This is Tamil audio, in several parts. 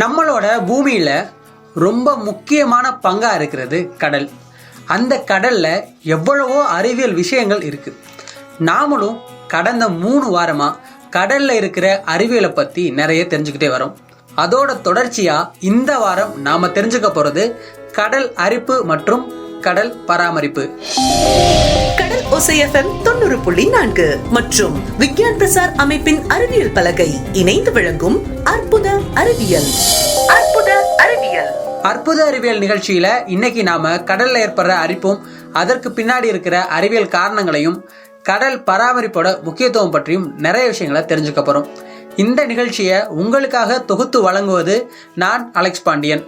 நம்மளோட பூமியில ரொம்ப முக்கியமான பங்கா இருக்கிறது கடல். அந்த கடல்ல எவ்வளவோ அறிவியல் விஷயங்கள் இருக்கு. நாமளும் கடந்த 3 வாரமா கடல்ல இருக்கிற அறிவியலை பத்தி நிறைய தெரிஞ்சுக்கிட்டே வரோம். அதோட தொடர்ச்சியா இந்த வாரம் நாம தெரிஞ்சுக்க போறது கடல் அரிப்பு மற்றும் கடல் பராமரிப்பு. கடல் ஓசை FM 90.4 மற்றும் விக்யான் பிரசார் அமைப்பின் அறிவியல் பலகை இணைந்து வழங்கும் அற்புத அறிவியல். அற்புத அறிவியல் நிகழ்ச்சியில இன்னைக்கு நாம கடல்ல ஏற்படுற அரிப்பும் அதற்கு பின்னாடி இருக்கிற அறிவியல் காரணங்களையும் கடல் பராமரிப்போட முக்கியத்துவம் பற்றியும் நிறைய விஷயங்களை தெரிஞ்சுக்க போறோம். இந்த நிகழ்ச்சியை உங்களுக்காக தொகுத்து வழங்குவது நான் அலெக்ஸ் பாண்டியன்.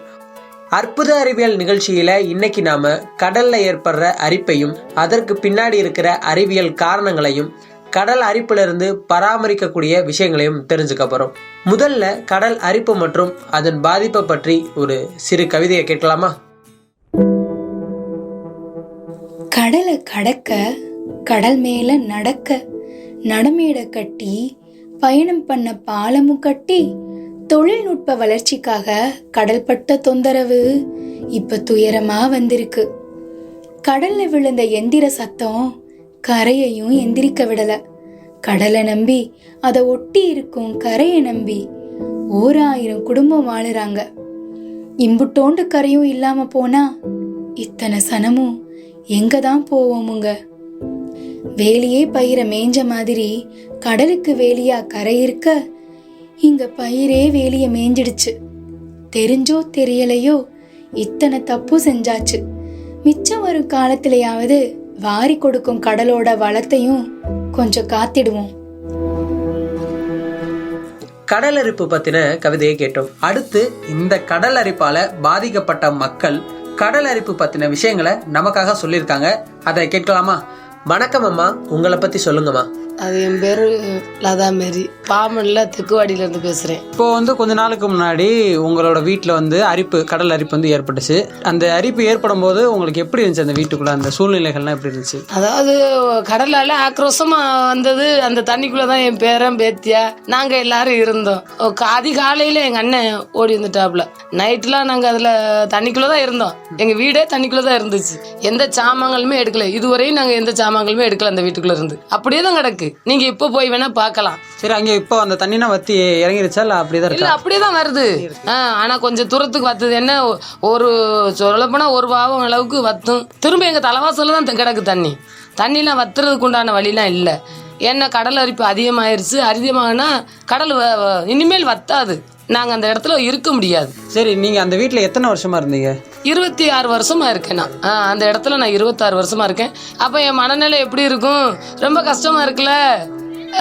அற்புத அறிவியல் நிகழ்ச்சியில இன்னைக்கு நாம கடல்ல ஏற்படுற அரிப்பையும் அதற்கு பின்னாடி இருக்கிற அறிவியல் காரணங்களையும் கடல் அரிப்பிலிருந்து பராமரிக்கக்கூடிய விஷயங்களையும் தெரிஞ்சுக்க போறோம். முதல்ல கடல் அரிப்பு மற்றும் அதன் பாதிப்பை பற்றி ஒரு சிறு கவிதையை கேட்கலாமா? கடலை கடக்க, கடல் மேல நடக்க, நடமேட கட்டி, பயணம் பண்ண பாலமும் கட்டி, தொழில்நுட்ப வளர்ச்சிக்காக கடல் பட்ட தொந்தரவு இப்ப துயரமா வந்திருக்கு. கடல்ல விழுந்த எந்திர சத்தம் கரையையும் எந்திரிக்க விடல. கடலை நம்பி அதை ஒட்டி இருக்கும் கரையை நம்பி 1000 குடும்பம் வாழுறாங்க. இம்புட்டோண்டு கரையும் இல்லாம போனா இத்தனை சனமும் எங்க தான் போவோமுங்க? வேலியே பயிரை மேய்ஞ்ச மாதிரி கடலுக்கு வேலியா கரை இருக்க, இங்க பயிரே வேலிய மேய்ஞ்சிடுச்சு. தெரிஞ்சோ தெரியலையோ இத்தனை தப்பு செஞ்சாச்சு. மிச்சம் வரும் காலத்திலேயாவது வாரி கொடுக்கும் கடலோட வளத்தையும் கொஞ்சம் காத்திடுவோம். கடல் அரிப்பு பத்தின கவிதையை கேட்டோம். அடுத்து இந்த கடல் அரிப்பால பாதிக்கப்பட்ட மக்கள் கடல் அரிப்பு பத்தின விஷயங்களை நமக்காக சொல்லியிருக்காங்க. அதை கேட்கலாமா? வணக்கம் அம்மா, உங்களை பத்தி சொல்லுங்கம்மா. அது என் பேர் லதா மேரி, பாமன்ல தெக்குவாடியிலேருந்து பேசுகிறேன். இப்போ கொஞ்ச நாளுக்கு முன்னாடி உங்களோட வீட்டில் அரிப்பு, கடல் அரிப்பு ஏற்பட்டுச்சு. அந்த அரிப்பு ஏற்படும் போது உங்களுக்கு எப்படி இருந்துச்சு? அந்த வீட்டுக்குள்ள அந்த சூழ்நிலைகள்லாம் எப்படி இருந்துச்சு? அதாவது கடலால ஆக்ரோஷமா வந்தது. அந்த தண்ணிக்குள்ள தான் என் பேரன் பேத்தியா நாங்கள் எல்லாரும் இருந்தோம். அதிகாலையில் எங்கள் அண்ணன் ஓடி வந்துட்டாப்புல. நைட்லாம் நாங்கள் அதில் தண்ணிக்குள்ள தான் இருந்தோம். எங்கள் வீடே தண்ணிக்குள்ள தான் இருந்துச்சு. எந்த சாமான்களுமே எடுக்கல. இதுவரையும் நாங்கள் எந்த சாமான்களுமே எடுக்கல. அந்த வீட்டுக்குள்ள இருந்து அப்படியே தான் கிடக்கு. நீங்க இப்ப போய் வேணா பார்க்கலாம். சரி, அங்க இப்போ அந்த தண்ணினா வத்தி இறங்கிருச்சா இல்ல அப்படிதான் இருக்கு? இல்ல அப்படியேதான் வருது. ஆனா கொஞ்சம் தூரத்துக்கு வத்துது. என்ன ஒரு சொல்ல போனா ஒரு பாவம் அளவுக்கு வத்தும். திரும்ப எங்க தலைவாசல தான் கிடக்கு தண்ணி. தண்ணிலாம் வத்துறதுக்கு உண்டான வழிலாம் இல்லை. ஏன்னா கடல் அரிப்பு அதிகமாயிருச்சு. அதிகமாகனா கடல் இனிமேல் வத்தாது. நாங்க அந்த இடத்துல இருக்க முடியாது. சரி, நீங்க அந்த வீட்டுல எத்தனை வருஷமா இருந்தீங்க? 26 வருஷமா இருக்கேன் நான். அந்த இடத்துல நான் 26 வருஷமா இருக்கேன். அப்ப என் மனநிலை எப்படி இருக்கும்? ரொம்ப கஷ்டமா இருக்குல்ல.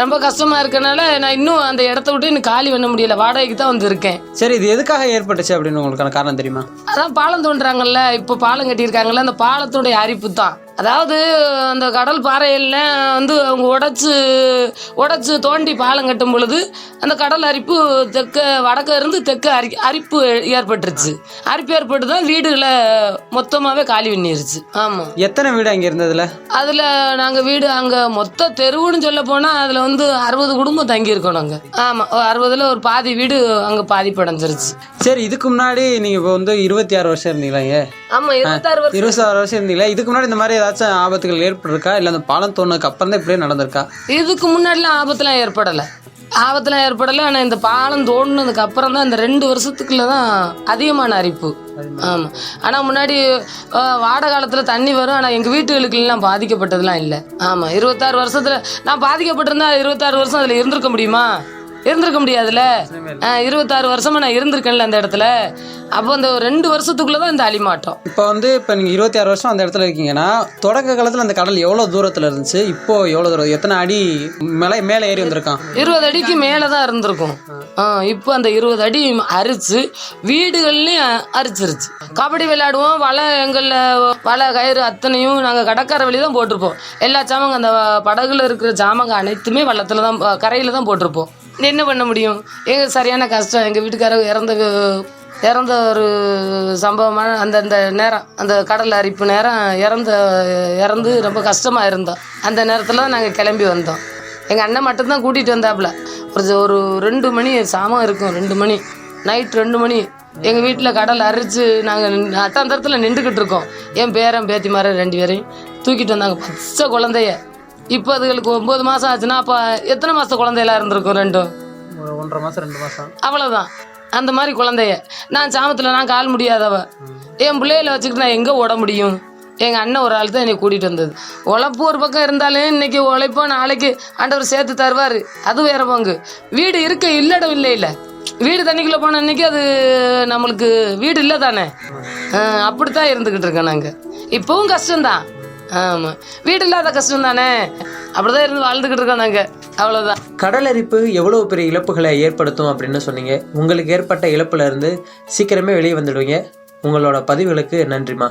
ரொம்ப கஷ்டமா இருக்கனால நான் இன்னும் அந்த இடத்த விட்டு இன்னும் காலி பண்ண முடியல. வாடகைக்கு தான் இருக்கேன். சரி, இது எதுக்காக ஏற்பட்டுச்சு அப்படின்னு உங்களுக்கான காரணம் தெரியுமா? அதான் பாலம் தோன்றாங்கல்ல, இப்போ பாலம் கட்டியிருக்காங்கல்ல, அந்த பாலத்துடைய அரிப்பு தான். அதாவது அந்த கடல் பாறையில அவங்க உடைச்சு தோண்டி பாலம் கட்டும் பொழுது அந்த கடல் அரிப்பு வடக்க இருந்து தெற்கு அரிப்பு ஏற்பட்டுருச்சு. அரிப்பு ஏற்பட்டு தான் வீடுகளை மொத்தமாவே காலி பண்ணிருச்சு. ஆமா. எத்தனை வீடு அங்க இருந்ததுல? அதுல நாங்க வீடு அங்க மொத்த தெருவுன்னு சொல்ல போனா அதுல 60 குடும்பம் தங்கி இருக்கோம் நாங்க. ஆமா, 60ல ஒரு பாதி வீடு அங்க பாதிப்படைஞ்சிருச்சு. சரி, இதுக்கு முன்னாடி நீங்க இப்போ 26 வருஷம் இருந்தீங்களா? ஆமா, 26 வருஷம் இருந்தீங்களா? இதுக்கு முன்னாடி இந்த மாதிரி ஏதாச்சும் ஆபத்துகள் ஏற்பட்டிருக்கா? இல்ல அந்த பாலம் தோணுக்கு அப்புறம் தான் இப்படியே நடந்திருக்கா? இதுக்கு முன்னாடிலாம் ஆபத்துலாம் ஏற்படலை. ஆனா இந்த பாலம் தோணுனதுக்கு அப்புறம் தான் இந்த 2 வருஷத்துக்குள்ளதான் அதிகமான அரிப்பு. ஆமா. ஆனா முன்னாடி வாடகை காலத்துல தண்ணி வரும். ஆனா எங்க வீட்டுகளுக்கு எல்லாம் பாதிக்கப்பட்டதுலாம் இல்லை. ஆமா, 26 வருஷத்துல நான் பாதிக்கப்பட்டிருந்தா 26 வருஷம் அதுல இருந்திருக்க முடியுமா? இருந்திருக்க முடியாதுல்ல. 26 வருஷமா நான் இருந்திருக்கேன்ல அந்த இடத்துல. அப்போ அந்த 2 வருஷத்துக்குள்ளதான் இந்த அழிமாட்டம். இப்போ நீங்க 26 வருஷம் அந்த இடத்துல இருக்கீங்கன்னா, தொடக்க காலத்துல அந்த கடல் எவ்வளவு தூரத்துல இருந்துச்சு? இப்போ எவ்வளவு தூரம், எத்தனை அடி மேல ஏறி வந்திருக்கான்? 20 அடிக்கு மேலதான் இருந்திருக்கும். இப்போ அந்த 20 அடி அரிச்சு வீடுகள்லயும் அரிச்சிருச்சு. கபடி விளையாடுவோம். வலை கயிறு அத்தனையும் நாங்க கடற்கரை வழிதான் போட்டிருப்போம். எல்லா சாமாங்க அந்த படகுல இருக்கிற சாமாங்க அனைத்துமே வள்ளத்துல தான், கரையில தான் போட்டிருப்போம். என்ன பண்ண முடியும்? எங்க சரியான கஷ்டம். எங்க வீட்டுக்காரர் இறந்த ஒரு சம்பவமான அந்த நேரம், அந்த கடல் அரிப்பு நேரம் இறந்து ரொம்ப கஷ்டமா இருந்தோம். அந்த நேரத்துல தான் நாங்கள் கிளம்பி வந்தோம். எங்கள் அண்ணன் மட்டும்தான் கூட்டிகிட்டு வந்தாப்புல. ஒரு 2 மணி சாமம் இருக்கும். 2 மணி நைட் 2 மணி எங்கள் வீட்டில் கடல் அரிச்சு நாங்கள் அட்டாந்தரத்தில் நின்றுக்கிட்டு இருக்கோம். என் பேரன் பேத்தி மாதிரி 2 பேரையும் தூக்கிட்டு வந்தாங்க, பச்சை குழந்தைய. இப்போ அதுகளுக்கு 9 மாதம் ஆச்சுன்னா அப்போ எத்தனை மாதம் குழந்தையெல்லாம் இருந்திருக்கும்? 1.5 மாதம் 2 மாதம் அவ்வளோதான். அந்த மாதிரி குழந்தைய நான் சாமத்தில் நான் கால் முடியாதவ, என் பிள்ளையில வச்சுக்கிட்டு நான் எங்கே ஓட முடியும்? எங்கள் அண்ணன் ஒரு ஆள் தான் என்னை கூட்டிகிட்டு வந்தது. உழைப்பு ஒரு பக்கம் இருந்தாலும் இன்னைக்கு உழைப்போம், நாளைக்கு ஆண்டவர் சேர்த்து தருவார், அது வேற பங்கு. வீடு இருக்க இல்லடம் இல்லை வீடு தண்ணிக்குள்ளே போன அன்னைக்கு அது நம்மளுக்கு வீடு இல்லை தானே. அப்படித்தான் இருந்துக்கிட்டு இருக்கோம் நாங்கள். இப்போவும் கஷ்டம்தான். ஆமாம், வீடு இல்லாத கஷ்டம் தானே, அப்படிதான் இருந்து வாழ்ந்துக்கிட்டு இருக்கோம் நாங்கள். அவ்வளோதான். கடல் அரிப்பு எவ்வளவு பெரிய இழப்புகளை ஏற்படுத்தும் அப்படின்னு சொன்னீங்க. உங்களுக்கு ஏற்பட்ட இழப்புல இருந்து சீக்கிரமே வெளியே வந்துடுவீங்க. உங்களோட பதிவுகளுக்கு நன்றிமா.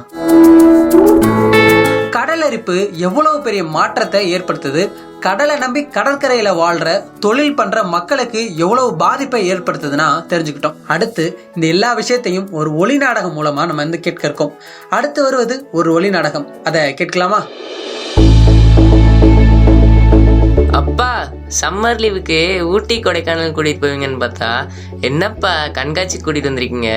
கடல் அரிப்பு எவ்வளவு பெரிய மாற்றத்தை ஏற்படுத்துது, கடலை நம்பி கடற்கரையில வாழ்ற தொழில் பண்ற மக்களுக்கு எவ்வளவு பாதிப்பை ஏற்படுத்துதுன்னா தெரிஞ்சுக்கிட்டோம். அடுத்து இந்த எல்லா விஷயத்தையும் ஒரு ஒளி நாடகம் மூலமா நம்ம வந்து கேட்க இருக்கோம். அடுத்து வருவது ஒரு ஒளி நாடகம், அதை கேட்கலாமா? அப்பா, சம்மர் லீவுக்கு ஊட்டி கொடைக்கானல் கூட்டிட்டு போவீங்கன்னு பார்த்தா என்னப்பா கண்காட்சி கூட்டிட்டு வந்திருக்கீங்க?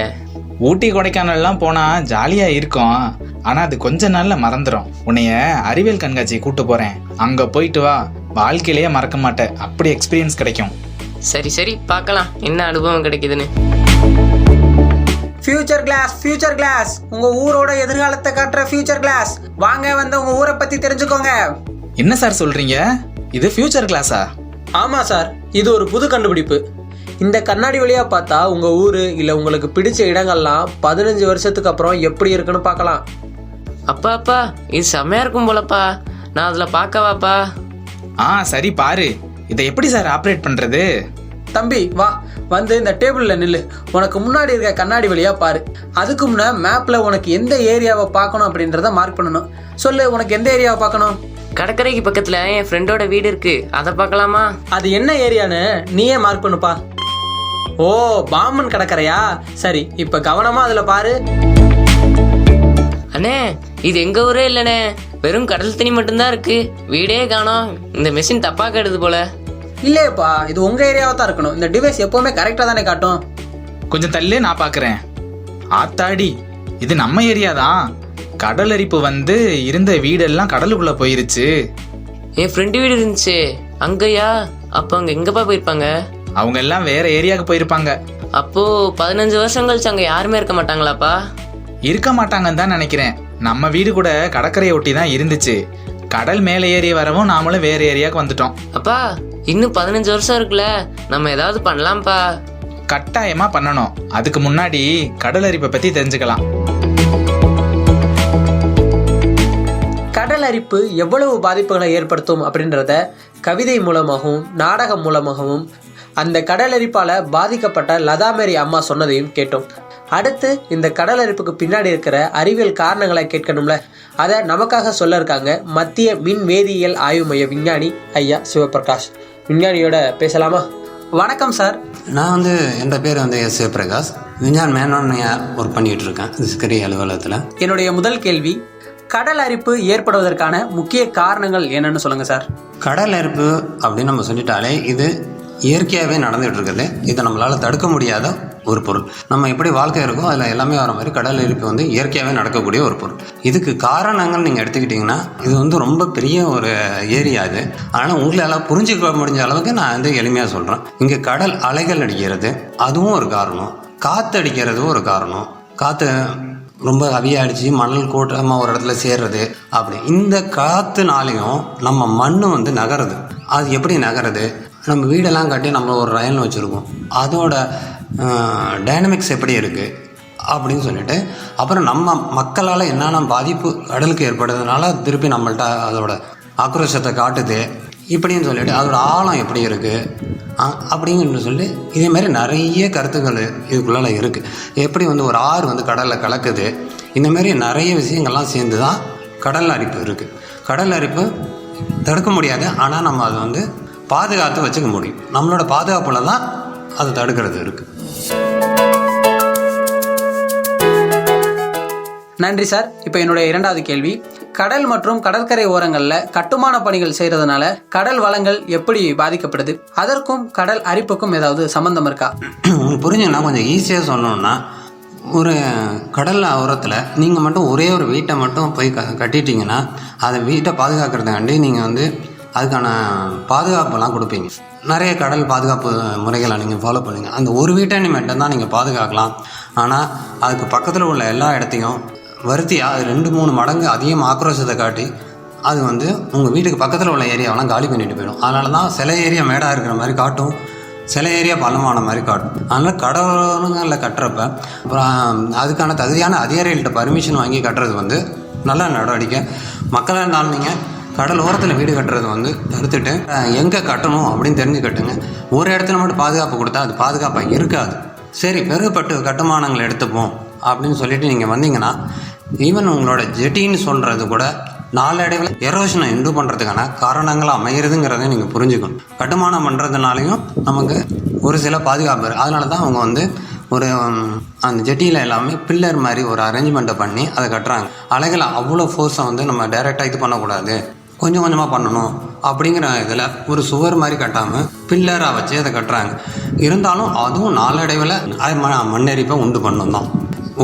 ஊட்டி கொடைக்கானல்லாம் போனால் ஜாலியாக இருக்கும், ஆனால் அது கொஞ்ச நாளில் மறந்துடும். உன்னைய அறிவியல் கண்காட்சி கூட்டு போகிறேன், அங்கே போயிட்டு வா, வாழ்க்கையிலேயே மறக்க மாட்டேன், அப்படி எக்ஸ்பீரியன்ஸ் கிடைக்கும். சரி சரி, பார்க்கலாம் என்ன அனுபவம் கிடைக்குதுன்னு. ஃபியூச்சர் கிளாஸ், உங்க ஊரோட எதிர்காலத்தை காட்டுற ஃபியூச்சர் கிளாஸ். வாங்க வந்து உங்க ஊரை பத்தி தெரிஞ்சுக்கோங்க. என்ன சார் சொல்கிறீங்க? இது ஃபியூச்சர் கிளாஸா? ஆமா சார், இது ஒரு புது கண்டுபிடிப்பு. இந்த கண்ணாடி வழியா பார்த்தா உங்க ஊரு இல்ல உங்களுக்கு பிடிச்ச இடங்கள்லாம் 15 வருஷத்துக்கு அப்புறம் எப்படி இருக்குன்னு பார்க்கலாம். அப்பா அப்பா, இது செம்மையா இருக்கும் போலப்பா, நான் அதில் பார்க்கவாப்பா? சரி பாரு, இதை எப்படி சார் ஆப்ரேட் பண்ணுறது? தம்பி வா, வந்து இந்த டேபிள்ல நில்லு. உனக்கு முன்னாடி இருக்க கண்ணாடி வழியா பாரு. அதுக்கு முன்ன மேப்ல உனக்கு எந்த ஏரியாவை பார்க்கணும் அப்படின்றத மார்க் பண்ணணும். சொல்லு, உனக்கு எந்த ஏரியாவை பார்க்கணும்? கடற்கரைக்கு பக்கத்துல என் ஃப்ரெண்டோட வீடு இருக்கு, அதை பார்க்கலாமா? அது என்ன ஏரியான்னு நீயே மார்க் பண்ணுப்பா. ஓ, பாம்பன் கடற்கரையா? சரி, இப்ப கவனமா அதுல பாரு. அண்ணே, இது எங்க ஊரே இல்லைண்ணே, வெறும் கடல் தண்ணி மட்டும்தான் இருக்கு, வீடே காணோம். இந்த மெஷின் தப்பா கெடுது போல. இல்லையப்பா, இது உங்க ஏரியாவா தான் இருக்கணும். இந்த டிவைஸ் எப்பவுமே கரெக்டா தானே காட்டும். கொஞ்சம் தள்ளி நான் பார்க்குறேன். ஆத்தாடி, இது நம்ம ஏரியா தான். கடல் அரிப்பு வந்து இருந்த வீடெல்லாம் கடலுக்குள்ள போயிருச்சு. என் ஃப்ரெண்டு வீடு இருந்துச்சு அங்கயா? அப்போ அங்க எங்கப்பா போயிருப்பாங்க? அவங்க எல்லாம் வேற ஏரியாவுக்கு போயிருப்பாங்க. அப்போ 15 வருஷம் கழிச்சு அங்க யாருமே இருக்க மாட்டாங்களாப்பா? இருக்க மாட்டாங்கன்னு தான் நினைக்கிறேன். நம்ம வீடு கூட கடற்கரையை ஒட்டி தான் இருந்துச்சு. கடல் மேலே ஏறி வரவும் நாமளும் வேற ஏரியாவுக்கு வந்துட்டோம். அப்பா, இன்னும் 15 வருஷம் இருக்குல்ல, நம்ம ஏதாவது பண்ணலாம்ப்பா. கட்டாயமா பண்ணணும். அதுக்கு முன்னாடி கடல் அரிப்பை பத்தி தெரிஞ்சுக்கலாம். கடல் அரிப்பு எவ்வளவு பாதிப்புகளை ஏற்படுத்தும் அப்படின்றத கவிதை மூலமாகவும் நாடகம் மூலமாகவும் அந்த கடல் அரிப்பால பாதிக்கப்பட்ட லதாமேரி அம்மா சொன்னதையும் கேட்டோம். அடுத்து இந்த கடல் அரிப்புக்கு பின்னாடி இருக்கிற அறிவியல் காரணங்களை கேட்கணும்ல, அதை நமக்காக சொல்ல இருக்காங்க மத்திய மின் வேதியியல் ஆய்வு மைய விஞ்ஞானி ஐயா சிவபிரகாஷ். விஞ்ஞானியோட பேசலாமா? வணக்கம் சார். நான் என் பேர் எஸ் சிவபிரகாஷ், விஞ்ஞான் மேனோன்னையாக ஒர்க் பண்ணிகிட்டு இருக்கேன் சிக்கரி அலுவலகத்தில். என்னுடைய முதல் கேள்வி, கடல் அரிப்பு ஏற்படுவதற்கான முக்கிய காரணங்கள் என்னன்னு சொல்லுங்க சார். கடல் அரிப்பு அப்படின்னு நம்ம சொல்லிட்டாலே இது இயற்கையாகவே நடந்துகிட்டு இருக்குது. இதை நம்மளால் தடுக்க முடியாத ஒரு பொருள். நம்ம எப்படி வாழ்க்கை இருக்கோ அதில் எல்லாமே வர மாதிரி கடல் அரிப்பு இயற்கையாகவே நடக்கக்கூடிய ஒரு பொருள். இதுக்கு காரணங்கள் நீங்கள் எடுத்துக்கிட்டிங்கன்னா இது ரொம்ப பெரிய ஒரு ஏரியா இது. ஆனால் உங்களால் புரிஞ்சுக்க முடிஞ்ச அளவுக்கு நான் எளிமையாக சொல்கிறேன். இங்கே கடல் அலைகள் அடிக்கிறது அதுவும் ஒரு காரணம், காற்று அடிக்கிறதும் ஒரு காரணம். காற்று ரொம்ப ஹெவியாகிடுச்சு, மணல் கூட்டமாக ஒரு இடத்துல சேர்றது. அப்படி இந்த காற்றுனாலையும் நம்ம மண் நகருது. அது எப்படி நகருது? நம்ம வீடெல்லாம் கட்டி நம்ம ஒரு ரயில் வச்சுருக்கோம், அதோட டைனமிக்ஸ் எப்படி இருக்குது அப்படின்னு சொல்லிட்டு அப்புறம் நம்ம மக்களால் என்னென்ன பாதிப்பு கடலுக்கு ஏற்படுறதுனால திருப்பி நம்மள்ட்ட அதோட ஆக்ரோஷத்தை காட்டுது இப்படின்னு சொல்லிட்டு அதோட ஆழம் எப்படி இருக்குது அப்படிங்கன்னு சொல்லி இதேமாதிரி நிறைய கருத்துக்கள் இதுக்குள்ளால இருக்குது. எப்படி ஒரு ஆறு கடலில் கலக்குது, இந்தமாரி நிறைய விஷயங்கள்லாம் சேர்ந்து தான் கடல் அரிப்பு இருக்குது. கடல் அரிப்பு தடுக்க முடியாது, ஆனால் நம்ம அதை பாதுகாத்து வச்சுக்க முடியும். நம்மளோட பாதுகாப்பில் தான் அதை தடுக்கிறது இருக்குது. நன்றி சார். இப்போ என்னுடைய இரண்டாவது கேள்வி, கடல் மற்றும் கடற்கரை ஓரங்களில் கட்டுமான பணிகள் செய்யறதுனால கடல் வளங்கள் எப்படி பாதிக்கப்படுது? அதற்கும் கடல் அரிப்புக்கும் ஏதாவது சம்பந்தம் இருக்கா? உங்களுக்கு புரிஞ்சுன்னா கொஞ்சம் ஈஸியாக சொல்லணும்னா, ஒரு கடல் ஓரத்தில் நீங்கள் மட்டும் ஒரே ஒரு வீட்டை மட்டும் போய் கட்டிட்டீங்கன்னா அதை வீட்டை பாதுகாக்கிறதுக்காண்டி நீங்கள் வந்து அதுக்கான பாதுகாப்பெல்லாம் கொடுப்பீங்க. நிறைய கடல் பாதுகாப்பு முறைகளை நீங்கள் ஃபாலோ பண்ணுங்கள். அந்த ஒரு வீட்டை மட்டும் தான் நீங்கள் பாதுகாக்கலாம். ஆனால் அதுக்கு பக்கத்தில் உள்ள எல்லா இடத்தையும் வருத்தியாக அது 2-3 மடங்கு அதிகமாக ஆக்ரோஷத்தை காட்டி அது வந்து உங்கள் வீட்டுக்கு பக்கத்தில் உள்ள ஏரியாவெல்லாம் காலி பண்ணிட்டு போயிடும். அதனால தான் சில ஏரியா மேடாக இருக்கிற மாதிரி காட்டும், சில ஏரியா பள்ளமான மாதிரி காட்டும். அதனால் கடல்களில் கட்டுறப்ப அப்புறம் அதுக்கான தகுதியான அதிகாரிகள்கிட்ட பர்மிஷன் வாங்கி கட்டுறது வந்து நல்ல நடவடிக்கை. மக்களாக இருந்தாலும் நீங்கள் கடல் ஓரத்தில் வீடு கட்டுறது வந்து தடுத்துட்டு எங்கே கட்டணும் அப்படின்னு தெரிஞ்சு கட்டுங்க. ஒரு இடத்துல மட்டும் பாதுகாப்பு கொடுத்தா அது பாதுகாப்பாக இருக்காது. சரி, பெருகப்பட்டு கட்டுமானங்கள் எடுத்துப்போம் அப்படின்னு சொல்லிட்டு நீங்கள் வந்தீங்கன்னா ஈவன் உங்களோட ஜெட்டின்னு சொல்கிறது கூட நாளடைவில் எரோஷனை இண்டு பண்ணுறதுக்கான காரணங்கள் அமைகிறதுங்கிறத நீங்கள் புரிஞ்சுக்கணும். கட்டுமானம் பண்ணுறதுனாலையும் நமக்கு ஒரு சில பாதுகாப்பு. அதனால தான் அவங்க வந்து ஒரு அந்த ஜெட்டியில் எல்லாமே பில்லர் மாதிரி ஒரு அரேஞ்ச்மெண்ட்டை பண்ணி அதை கட்டுறாங்க. அலைகளை அவ்வளோ ஃபோர்ஸை வந்து நம்ம டைரெக்டாக இது பண்ணக்கூடாது, கொஞ்சம் கொஞ்சமாக பண்ணணும் அப்படிங்கிற இதில் ஒரு சுவர் மாதிரி கட்டாமல் பில்லராக வச்சு அதை கட்டுறாங்க. இருந்தாலும் அதுவும் நாளடைவில் மண்ணெரிப்பை உண்டு பண்ணணும் தான்.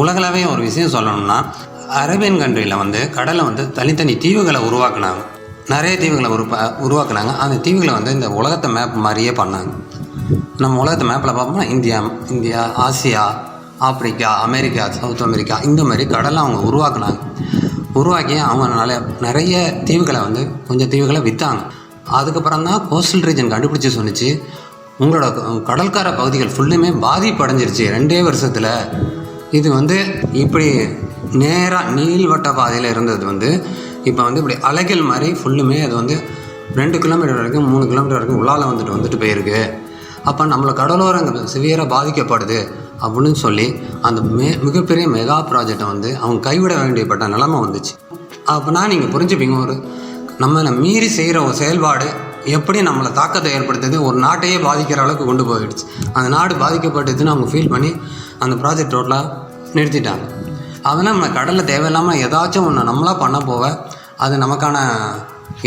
உலகளாவே ஒரு விஷயம் சொல்லணும்னா, அரேபியன் கண்ட்ரியில் வந்து கடலை வந்து தனித்தனி தீவுகளை உருவாக்குனாங்க. நிறைய தீவுகளை உருவாக்குனாங்க. அந்த தீவுகளை வந்து இந்த உலகத்தை மேப் மாதிரியே பண்ணாங்க. நம்ம உலகத்தை மேப்பில் பார்ப்போம்னா India, Asia, Africa, America, South America, இந்த மாதிரி கடலை அவங்க உருவாக்கி அவங்கனால நிறைய தீவுகளை வந்து கொஞ்சம் தீவுகளை விற்றாங்க. அதுக்கப்புறம் தான் கோஸ்டல் ரீஜன் கண்டுபிடிச்சி சொன்னிச்சு, உங்களோட கடற்கரை பகுதிகள் ஃபுல்லுமே பாதிப்படைஞ்சிருச்சு 2 வருஷத்தில். இது வந்து இப்படி நேராக நீள்வட்ட பாதையில் இருந்தது வந்து இப்போ வந்து இப்படி அலைகள் மாதிரி ஃபுல்லுமே அது வந்து 2 கிலோமீட்டர் வரைக்கும் 3 கிலோமீட்டர் வரைக்கும் உள்ளால் வந்துட்டு போயிருக்கு. அப்போ நம்மளை கடலோரங்கள் சிவியராக பாதிக்கப்படுது அப்படின்னு சொல்லி அந்த மிகப்பெரிய மெகா ப்ராஜெக்டை வந்து அவங்க கைவிட வேண்டியப்பட்ட நிலைமை வந்துச்சு. அப்போனா நீங்கள் புரிஞ்சுப்பீங்க, ஒரு நம்மளை மீறி செய்கிற ஒரு செயல்பாடு எப்படி நம்மளை தாக்கத்தை ஏற்படுத்துது, ஒரு நாட்டையே பாதிக்கிற அளவுக்கு கொண்டு போயிடுச்சு. அந்த நாடு பாதிக்கப்பட்டதுன்னு அவங்க ஃபீல் பண்ணி அந்த ப்ராஜெக்ட் டோட்டலாக நிறுத்திட்டாங்க. அதெல்லாம் நம்ம கடலில் தேவையில்லாமல் ஏதாச்சும் ஒன்று நம்மளாக பண்ண போக அது நமக்கான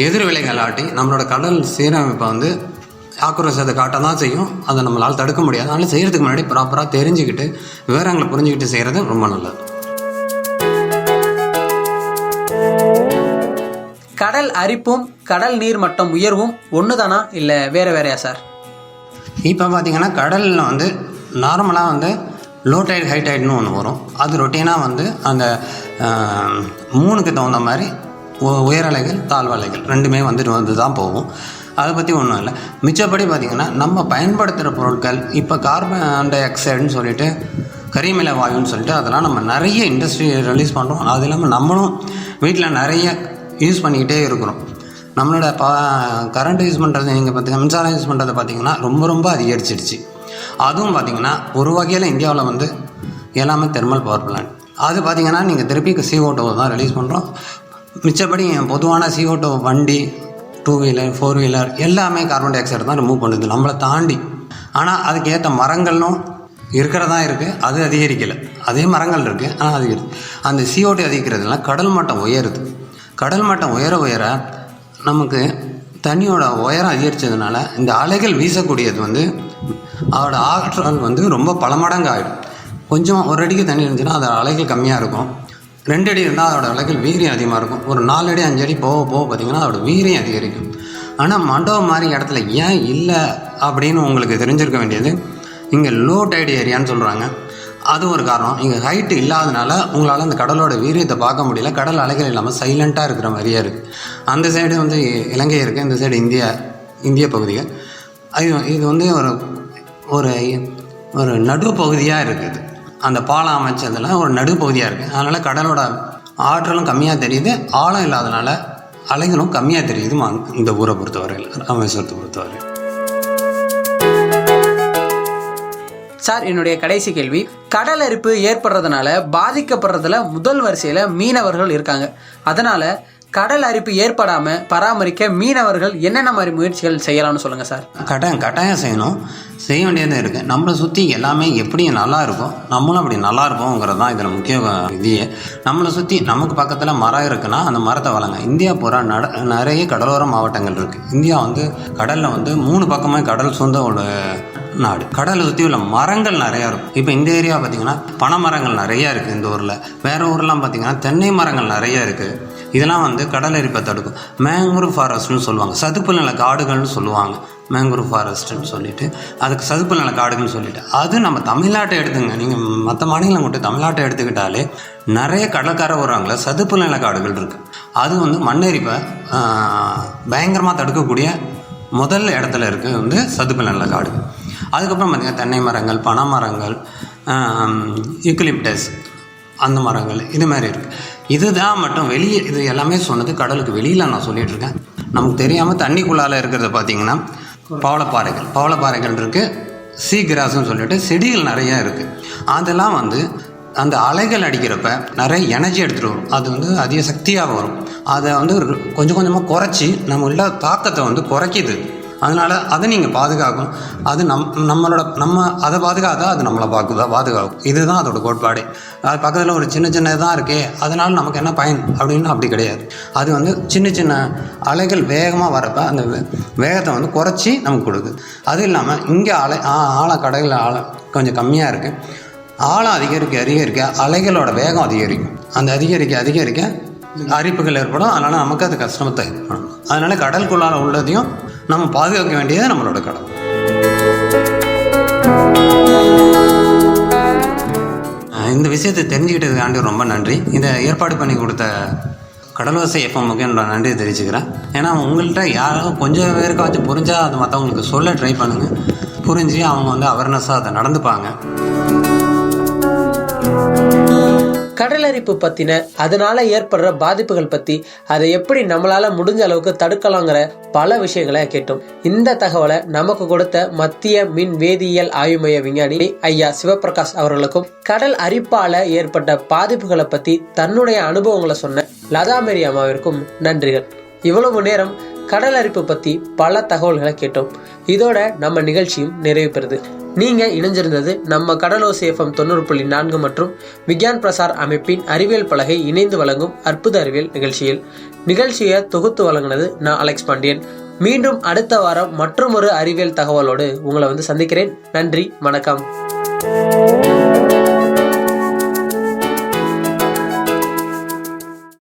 எதிர் விளைகள் ஆட்டி நம்மளோட கடல் சீரமைப்பை வந்து ஆக்ரோஷத்தை காட்ட தான் செய்யும். அதை நம்மளால் தடுக்க முடியாது. அதனால் செய்கிறதுக்கு முன்னாடி ப்ராப்பராக தெரிஞ்சுக்கிட்டு விவரங்களை புரிஞ்சுக்கிட்டு செய்கிறது ரொம்ப நல்லது. கடல் அரிப்பும் கடல் நீர் மட்டம் உயர்வும் ஒன்று தானா இல்லை வேறையா சார்? இப்போ பார்த்தீங்கன்னா கடலில் வந்து நார்மலாக வந்து லோ டைட் ஹை டைட்னு ஒன்று வரும். அது ரொட்டீனாக வந்து அந்த 3க்கு தகுந்த மாதிரி உயரலைகள் தாழ்வலைகள் 2மே வந்து தான் போகும். அதை பற்றி ஒன்றும் இல்லை. மிச்சப்படி பார்த்திங்கன்னா நம்ம பயன்படுத்துகிற பொருட்கள் இப்போ கார்பன் டை ஆக்சைடுன்னு சொல்லிட்டு கரிமல வாயுன்னு சொல்லிட்டு அதெல்லாம் நம்ம நிறைய இண்டஸ்ட்ரி ரிலீஸ் பண்ணுறோம். அது இல்லாமல் நம்மளும் வீட்டில் நிறைய யூஸ் பண்ணிக்கிட்டே இருக்கிறோம். நம்மளோட கரண்ட் யூஸ் பண்ணுறது நீங்கள் பார்த்திங்கன்னா மின்சாரம் யூஸ் பண்ணுறது பார்த்திங்கன்னா ரொம்ப அதிகரிச்சிடுச்சு. அதுவும் பார்த்திங்கன்னா ஒரு வகையில் இந்தியாவில் வந்து எல்லாமே தெர்மல் பவர் பிளான்ட். அது பார்த்திங்கன்னா நீங்கள் திருப்பி CO2 தான் ரிலீஸ் பண்ணுறோம். மிச்சப்படி பொதுவான CO2 வண்டி 2 வீலர் 4 வீலர் எல்லாமே கார்பன் டை ஆக்சைடு தான் ரிமூவ் பண்ணுது நம்மளை தாண்டி. ஆனால் அதுக்கு ஏற்ற மரங்களும் இருக்கிறதா இருக்குது, அது அதிகரிக்கலை. அதே மரங்கள் இருக்குது, ஆனால் அதிகரிக்குது. அந்த CO2 அதிகரிக்கிறதுனால கடல் மட்டம் உயருது. கடல் மட்டம் உயர நமக்கு தண்ணியோட உயரம் அதிகரித்ததுனால இந்த அலைகள் வீசக்கூடியது வந்து அதோட ஆற்றல் வந்து ரொம்ப பல மடங்கு ஆகிடும். கொஞ்சம் 1 அடிக்கு தண்ணி இருந்துச்சுன்னா அதோட அலைகள் கம்மியாக இருக்கும். 2 அடி இருந்தால் அதோட அலைகள் வீரியம் அதிகமாக இருக்கும். ஒரு 4 அடி 5 அடி போக பார்த்திங்கன்னா அதோட வீரியம் அதிகரிக்கும். ஆனால் மண்டபம் மாதிரி இடத்துல ஏன் இல்லை அப்படின்னு உங்களுக்கு தெரிஞ்சிருக்க வேண்டியது, இங்கே லோ டைடு ஏரியான்னு சொல்கிறாங்க. அது ஒரு காரணம். இங்கே ஹைட்டு இல்லாதனால உங்களால் அந்த கடலோட வீரியத்தை பார்க்க முடியல. கடல் அலைகள் இல்லாமல் சைலண்ட்டாக இருக்கிற மாதிரியே இருக்குது. அந்த சைடு வந்து இலங்கை இருக்குது, இந்த சைடு இந்திய பகுதிகள். இது வந்து ஒரு நடுப்பகுதியாக இருக்குது. அந்த பாலம் அமைச்சதில் ஒரு நடுப்பகுதியாக இருக்குது. அதனால் கடலோட ஆற்றலும் கம்மியாக தெரியுது, ஆழம் இல்லாதனால அலைகளும் கம்மியாக தெரியுது இந்த ஊரை பொறுத்தவரையில், ராமேஸ்வரத்தை பொறுத்தவரை. சார், என்னுடைய கடைசி கேள்வி, கடல் அரிப்பு ஏற்படுறதுனால பாதிக்கப்படுறதுல முதல் வரிசையில் மீனவர்கள் இருக்காங்க. அதனால் கடல் அரிப்பு ஏற்படாம பராமரிக்க மீனவர்கள் என்னென்ன மாதிரி முயற்சிகள் செய்யலாம்னு சொல்லுங்க சார். கட்டாயம் செய்யணும், செய்ய வேண்டியது இருக்குது. நம்மளை சுற்றி எல்லாமே எப்படி நல்லா இருக்கும், நம்மளும் அப்படி நல்லா இருப்போங்கிறது தான் இதில் முக்கிய விதியே. நம்மளை சுற்றி நமக்கு பக்கத்தில் மரம் இருக்குன்னா அந்த மரத்தை வளங்க. இந்தியா பூரா நிறைய கடலோர மாவட்டங்கள் இருக்குது. இந்தியா கடலில் 3 பக்கமே கடல் சூழ்ந்த ஒரு நாடு. கடலை சுற்றி உள்ள மரங்கள் நிறையா இருக்கும். இப்போ இந்த ஏரியா பார்த்திங்கன்னா பனை மரங்கள் நிறையா இருக்குது. இந்த ஊரில் வேறு ஊரெலாம் பார்த்திங்கன்னா தென்னை மரங்கள் நிறையா இருக்குது. இதெல்லாம் கடல் அரிப்பை தடுக்கும். மேங்க்ரூவ் ஃபாரஸ்ட்னு சொல்லுவாங்க, சதுப்பு நில காடுகள்னு சொல்லுவாங்க. மேங்க்ரூவ் ஃபாரஸ்ட்டுன்னு சொல்லிட்டு அதுக்கு சதுப்பு நில காடுகள்னு சொல்லிட்டு அது நம்ம தமிழ்நாட்டை எடுத்துங்க. நீங்கள் மற்ற மாநிலம் கொண்டு தமிழ்நாட்டை எடுத்துக்கிட்டாலே நிறைய கடற்கரை வருவாங்கள சதுப்பு நில காடுகள் இருக்குது. அது மண்ணரிப்பை பயங்கரமாக தடுக்கக்கூடிய முதல் இடத்துல இருக்குது சதுப்பு நில காடுகள். அதுக்கப்புறம் பார்த்திங்கன்னா தென்னை மரங்கள், பனை மரங்கள், யூக்கலிப்டஸ் அந்த மரங்கள் இது மாதிரி இருக்குது. இதுதான் மட்டும் வெளியே இது எல்லாமே சொன்னது கடலுக்கு வெளியில் நான் சொல்லிகிட்ருக்கேன். நமக்கு தெரியாமல் தண்ணிக்குள்ளால் இருக்கிறத பார்த்திங்கன்னா பவளப்பாறைகள் இருக்குது, சீ கிராஸ்ன்னு சொல்லிட்டு செடிகள் நிறையா இருக்குது. அதெல்லாம் அந்த அலைகள் அடிக்கிறப்ப நிறைய எனர்ஜி எடுத்துகிட்டு வரும். அது அதிக சக்தியாக வரும். அதை கொஞ்சம் கொஞ்சமாக குறைச்சி நம்ம உள்ள தாக்கத்தை குறைக்கிது. அதனால் அதை நீங்கள் பாதுகாக்கணும். அது நம்ம அதை பாதுகாத்தா அது நம்மளை பாதுகாக்கும். இதுதான் அதோட கோட்பாடு. அது பக்கத்தில் ஒரு சின்னதாக இருக்கே அதனால் நமக்கு என்ன பயன் அப்படின்னு அப்படி கிடையாது. அது சின்ன சின்ன அலைகள் வேகமாக வரப்போ அந்த வேகத்தை குறைச்சி நமக்கு கொடுக்குது. அது இல்லாமல் இங்கே கடலில் ஆழம் கொஞ்சம் கம்மியாக இருக்குது. ஆழம் அதிகரிக்க அலைகளோட வேகம் அதிகரிக்கும். அந்த அதிகரிக்க அரிப்புகள் ஏற்படும். அதனால் நமக்கு அது கஷ்டத்தை ஏற்படும். அதனால் கடலுக்குள்ளால் உள்ளதையும் நம்ம பாதுகாக்க வேண்டியது நம்மளோட கடமை. இந்த விஷயத்தை தெரிஞ்சுக்கிட்டதுக்காண்டி ரொம்ப நன்றி. இதை ஏற்பாடு பண்ணி கொடுத்த கடலோசை எஃப்எம்முக்கு என்னோட நன்றி தெரிவிச்சுக்கிறேன். ஏன்னா உங்கள்கிட்ட யாரோ கொஞ்சம் பேருக்காச்சும் புரிஞ்சால் அது மற்றவங்களுக்கு சொல்ல ட்ரை பண்ணுங்கள். புரிஞ்சு அவங்க அவேர்னஸாக அதை நடந்துப்பாங்க. கடலரிப்பு பற்றின அதனால ஏற்படுற பாதிப்புகள் பற்றி அதை எப்படி நம்மளால் முடிஞ்ச அளவுக்கு தடுக்கலாங்கிற பல விஷயங்களை கேட்டோம். இந்த தகவலை நமக்கு கொடுத்த மத்திய மின் வேதியியல் ஆய்வு மைய விஞ்ஞானி ஐயா சிவபிரகாஷ் அவர்களுக்கும் கடல் அரிப்பால் ஏற்பட்ட பாதிப்புகளை பற்றி தன்னுடைய அனுபவங்களை சொன்ன லதாமேரி அம்மாவிற்கும் நன்றிகள். இவ்வளவு நேரம் கடல் அரிப்பு பற்றி பல தகவல்களை கேட்டோம். இதோட நம்ம நிகழ்ச்சியும் நிறைவு பெறுது. நீங்கள் இணைஞ்சிருந்தது நம்ம கடலோசை எஃப்எம் 90.4 மற்றும் விக்யான் பிரசார் அமைப்பின் அறிவியல் பலகை இணைந்து வழங்கும் அற்புத அறிவியல் நிகழ்ச்சியை தொகுத்து வழங்கினது நான் அலெக்ஸ் பாண்டியன். மீண்டும் அடுத்த வாரம் மற்றும் ஒரு அறிவியல் தகவலோடு உங்களை சந்திக்கிறேன். நன்றி, வணக்கம்.